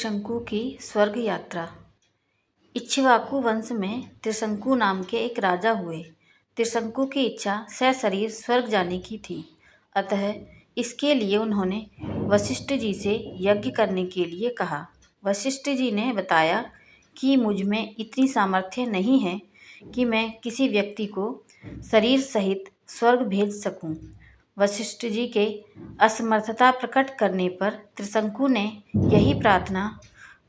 त्रिशंकु की स्वर्ग यात्रा। इक्ष्वाकु वंश में त्रिशंकु नाम के एक राजा हुए। त्रिशंकु की इच्छा सशरीर स्वर्ग जाने की थी, अतः इसके लिए उन्होंने वशिष्ठ जी से यज्ञ करने के लिए कहा। वशिष्ठ जी ने बताया कि मुझ में इतनी सामर्थ्य नहीं है कि मैं किसी व्यक्ति को शरीर सहित स्वर्ग भेज सकूं। वशिष्ठ जी के असमर्थता प्रकट करने पर त्रिशंकु ने यही प्रार्थना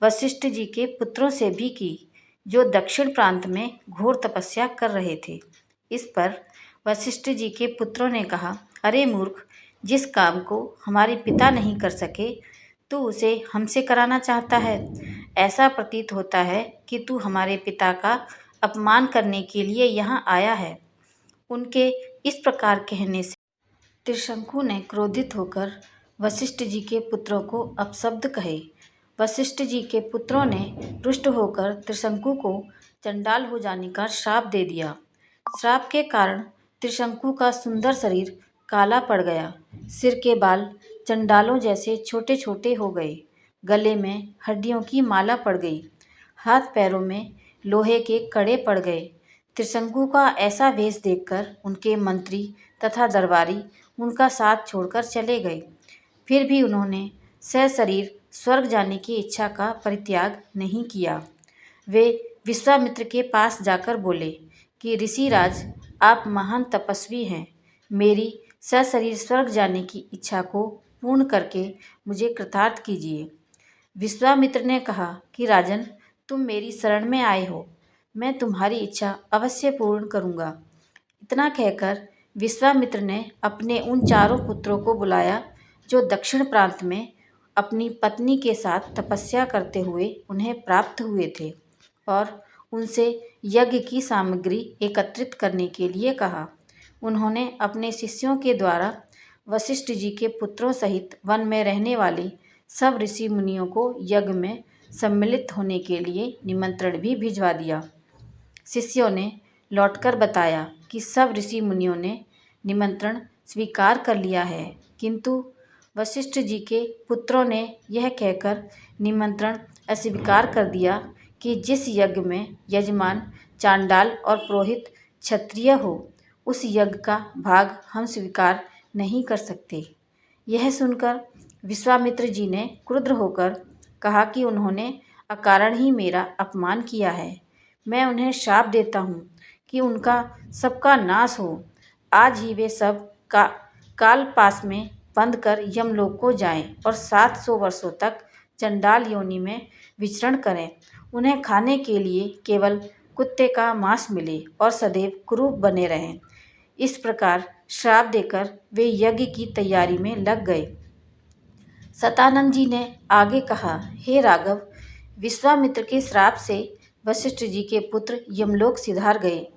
वशिष्ठ जी के पुत्रों से भी की, जो दक्षिण प्रांत में घोर तपस्या कर रहे थे। इस पर वशिष्ठ जी के पुत्रों ने कहा, अरे मूर्ख, जिस काम को हमारे पिता नहीं कर सके, तू उसे हमसे कराना चाहता है। ऐसा प्रतीत होता है कि तू हमारे पिता का अपमान करने के लिए यहाँ आया है। उनके इस प्रकार कहने से त्रिशंकु ने क्रोधित होकर वशिष्ठ जी के पुत्रों को अपशब्द कहे। वशिष्ठ जी के पुत्रों ने रुष्ट होकर त्रिशंकु को चंडाल हो जाने का श्राप दे दिया। श्राप के कारण त्रिशंकु का सुंदर शरीर काला पड़ गया, सिर के बाल चंडालों जैसे छोटे छोटे हो गए, गले में हड्डियों की माला पड़ गई, हाथ पैरों में लोहे के कड़े पड़ गए। त्रिशंकु का ऐसा वेश देखकर उनके मंत्री तथा दरबारी उनका साथ छोड़कर चले गए। फिर भी उन्होंने सशरीर स्वर्ग जाने की इच्छा का परित्याग नहीं किया। वे विश्वामित्र के पास जाकर बोले कि ऋषिराज, आप महान तपस्वी हैं, मेरी सशरीर स्वर्ग जाने की इच्छा को पूर्ण करके मुझे कृतार्थ कीजिए। विश्वामित्र ने कहा कि राजन, तुम मेरी शरण में आए हो, मैं तुम्हारी इच्छा अवश्य पूर्ण करूँगा। इतना कहकर विश्वामित्र ने अपने उन चारों पुत्रों को बुलाया जो दक्षिण प्रांत में अपनी पत्नी के साथ तपस्या करते हुए उन्हें प्राप्त हुए थे, और उनसे यज्ञ की सामग्री एकत्रित करने के लिए कहा। उन्होंने अपने शिष्यों के द्वारा वशिष्ठ जी के पुत्रों सहित वन में रहने वाले सब ऋषि मुनियों को यज्ञ में सम्मिलित होने के लिए निमंत्रण भी भिजवा दिया। शिष्यों ने लौटकर बताया कि सब ऋषि मुनियों ने निमंत्रण स्वीकार कर लिया है, किंतु वशिष्ठ जी के पुत्रों ने यह कहकर निमंत्रण अस्वीकार कर दिया कि जिस यज्ञ में यजमान चांडाल और पुरोहित क्षत्रिय हो, उस यज्ञ का भाग हम स्वीकार नहीं कर सकते। यह सुनकर विश्वामित्र जी ने क्रुद्ध होकर कहा कि उन्होंने अकारण ही मेरा अपमान किया है। मैं उन्हें शाप देता हूँ कि उनका सबका नाश हो। आज ही वे सब काल पास में बंद कर यमलोक को जाएं और 700 वर्षों तक चंडाल योनि में विचरण करें। उन्हें खाने के लिए केवल कुत्ते का मांस मिले और सदैव कुरूप बने रहें। इस प्रकार श्राप देकर वे यज्ञ की तैयारी में लग गए। सतानंद जी ने आगे कहा, हे राघव, विश्वामित्र के श्राप से वशिष्ठ जी के पुत्र यमलोक सिधार गए।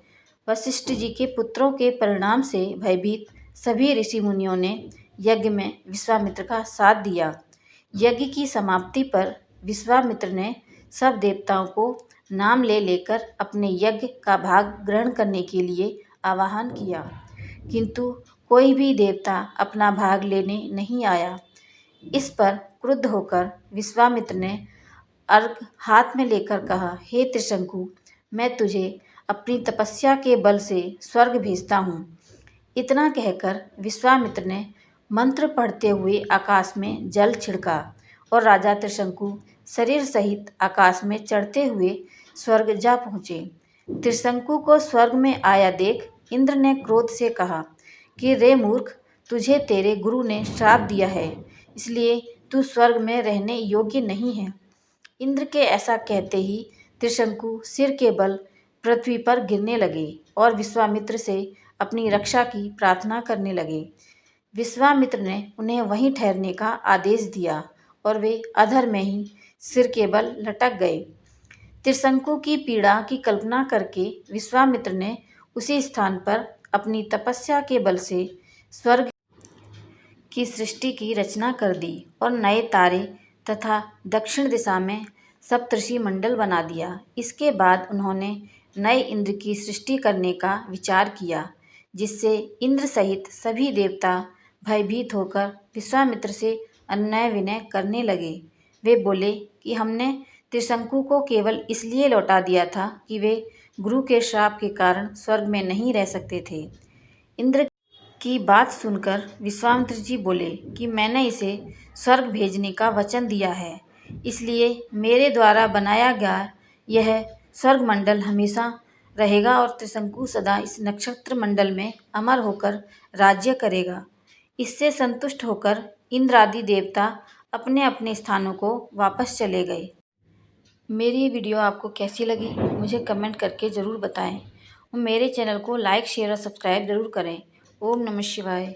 वशिष्ठ जी के पुत्रों के परिणाम से भयभीत सभी ऋषि मुनियों ने यज्ञ में विश्वामित्र का साथ दिया। यज्ञ की समाप्ति पर विश्वामित्र ने सब देवताओं को नाम ले लेकर अपने यज्ञ का भाग ग्रहण करने के लिए आह्वान किया, किंतु कोई भी देवता अपना भाग लेने नहीं आया। इस पर क्रुद्ध होकर विश्वामित्र ने अर्घ हाथ में लेकर कहा, हे त्रिशंकु, मैं तुझे अपनी तपस्या के बल से स्वर्ग भेजता हूँ। इतना कहकर विश्वामित्र ने मंत्र पढ़ते हुए आकाश में जल छिड़का और राजा त्रिशंकु शरीर सहित आकाश में चढ़ते हुए स्वर्ग जा पहुँचे। त्रिशंकु को स्वर्ग में आया देख इंद्र ने क्रोध से कहा कि रे मूर्ख, तुझे तेरे गुरु ने श्राप दिया है, इसलिए तू स्वर्ग में रहने योग्य नहीं है। इंद्र के ऐसा कहते ही त्रिशंकु सिर के बल पृथ्वी पर गिरने लगे और विश्वामित्र से अपनी रक्षा की प्रार्थना करने लगे। विश्वामित्र ने उन्हें वहीं ठहरने का आदेश दिया और वे अधर में ही सिर के बल लटक गए। त्रिशंकु की पीड़ा की कल्पना करके विश्वामित्र ने उसी स्थान पर अपनी तपस्या के बल से स्वर्ग की सृष्टि की रचना कर दी और नए तारे तथा दक्षिण दिशा में सप्तर्षि मंडल बना दिया। इसके बाद उन्होंने नए इंद्र की सृष्टि करने का विचार किया, जिससे इंद्र सहित सभी देवता भयभीत होकर विश्वामित्र से अन्याय विनय करने लगे। वे बोले कि हमने त्रिशंकु को केवल इसलिए लौटा दिया था कि वे गुरु के श्राप के कारण स्वर्ग में नहीं रह सकते थे। इंद्र की बात सुनकर विश्वामित्र जी बोले कि मैंने इसे स्वर्ग भेजने का वचन दिया है, इसलिए मेरे द्वारा बनाया गया यह स्वर्ग मंडल हमेशा रहेगा और त्रिशंकु सदा इस नक्षत्र मंडल में अमर होकर राज्य करेगा। इससे संतुष्ट होकर इंद्र आदि देवता अपने अपने स्थानों को वापस चले गए। मेरी ये वीडियो आपको कैसी लगी मुझे कमेंट करके ज़रूर बताएं और मेरे चैनल को लाइक शेयर और सब्सक्राइब ज़रूर करें। ओम नमः शिवाय।